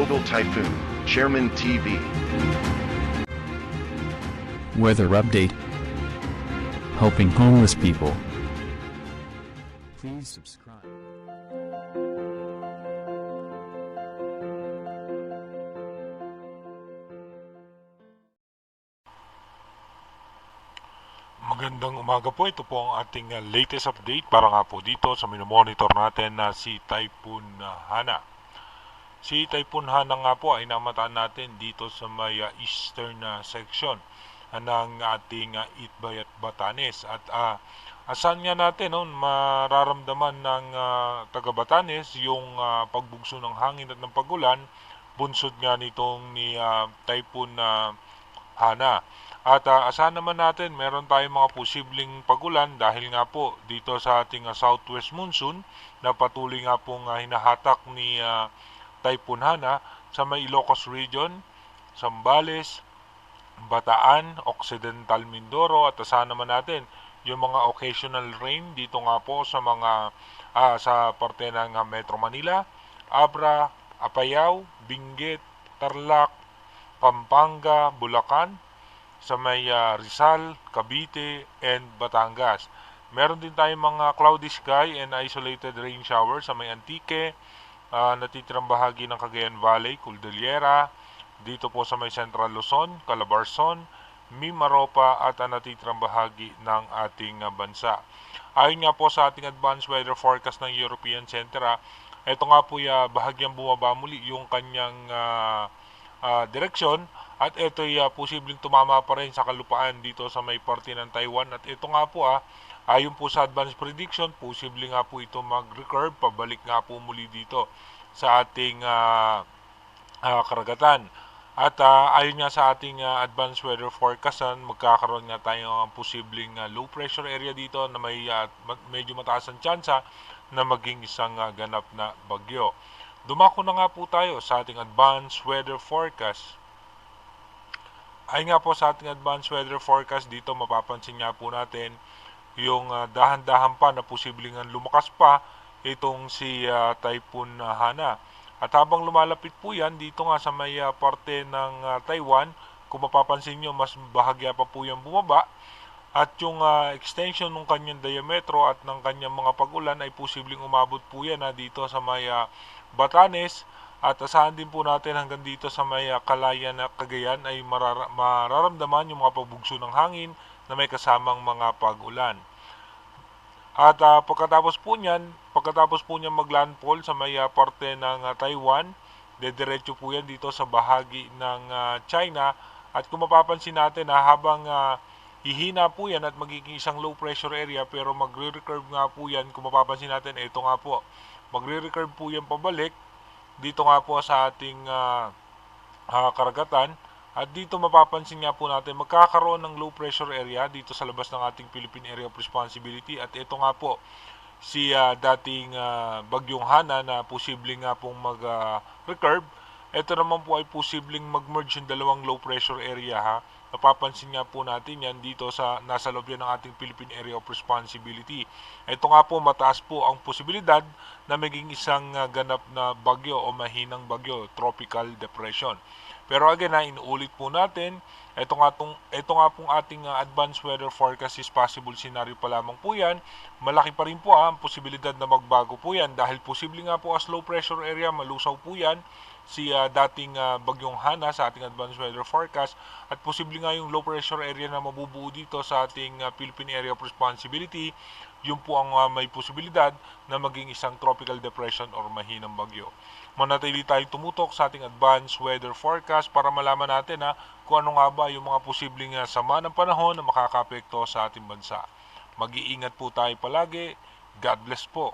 Global Typhoon, Chairman TV. Weather update. Helping homeless people. Please subscribe. Magandang umaga po. Ito po ang ating latest update para nga po dito sa minomonitor natin na si Typhoon Hana. Si Typhoon Hana nga po ay namataan natin dito sa may eastern section ng ating Itbayat Batanes. At asan nga natin mararamdaman ng taga Batanes yung pagbugso ng hangin at ng pagulan bunsod nga nitong ni Typhoon Hana. At asahan naman natin meron tayong mga posibleng pagulan dahil nga po dito sa ating southwest monsoon na patuloy nga pong hinahatak ni Typhoon Hana sa may Ilocos region, Zambales, Bataan, Occidental Mindoro. At asahan naman natin yung mga occasional rain dito nga po sa mga sa parte ng Metro Manila, Abra, Apayao, Benguet, Tarlac, Pampanga, Bulacan, sa may Rizal, Cavite, and Batangas. Meron din tayong mga cloudy sky and isolated rain shower sa may Antique, natitirang bahagi ng Cagayan Valley, Cordillera, dito po sa may Central Luzon, Calabarzon, Mimaropa at natitirang bahagi ng ating bansa. Ayon nga po sa ating advanced weather forecast ng European Center, ito nga po bahagyang bumaba muli yung kanyang direksyon. At ito ay posibleng tumama pa rin sa kalupaan dito sa may parte ng Taiwan. At ito nga po ayon po sa advanced prediction, posible nga po ito mag-recurve, pabalik nga po muli dito sa ating karagatan. At ayon nga sa ating advanced weather forecast, magkakaroon nga tayo ng posibleng low pressure area dito na may medyo mataas ang tsansa na maging isang ganap na bagyo. Dumako na nga po tayo sa ating advanced weather forecast. Ay nga po sa ating advanced weather forecast dito, mapapansin nga po natin yung dahan-dahan pa na posibleng lumakas pa itong si Typhoon Hana. At habang lumalapit po yan dito nga sa may parte ng Taiwan, kung mapapansin nyo mas bahagya pa po yan bumaba. At yung extension ng kanyang diametro at ng kanyang mga pag-ulan ay posibleng umabot po yan dito sa may Batanes. At asahan din po natin hanggang dito sa may Calayan na Cagayan ay mararamdaman yung mga pagbugso ng hangin na may kasamang mga pag-ulan. At pagkatapos po niyan maglandfall sa may parte ng Taiwan, dediretso po yan dito sa bahagi ng China. At kung mapapansin natin habang hihina po yan at magiging isang low pressure area, pero magre-recurve nga po yan. Kung mapapansin natin, ito nga po, magre-recurve po yan pabalik dito nga po sa ating karagatan. At dito mapapansin nga po natin magkakaroon ng low pressure area dito sa labas ng ating Philippine Area of Responsibility. At ito nga po si dating Bagyong Hana na posibleng nga pong mag-recurve. Ito naman po ay posibleng mag-merge yung dalawang low pressure area Napapansin nga po natin yan dito sa nasa loob yan ng ating Philippine Area of Responsibility. Ito nga po, mataas po ang posibilidad na maging isang ganap na bagyo o mahinang bagyo, tropical depression. Pero again, inuulit po natin, ito nga pong ating advanced weather forecast is possible scenario pa lamang po yan. Malaki pa rin po ang posibilidad na magbago po yan dahil posible nga po as low pressure area, malusaw po yan si dating Bagyong Hana sa ating advanced weather forecast, at posible nga yung low pressure area na mabubuo dito sa ating Philippine Area of Responsibility, yun po ang may posibilidad na maging isang tropical depression or mahinang bagyo. Manatili tayong tumutok sa ating advanced weather forecast para malaman natin kung ano nga ba yung mga posibleng sama ng panahon na makakaapekto sa ating bansa. Mag-iingat po tayo palagi. God bless po.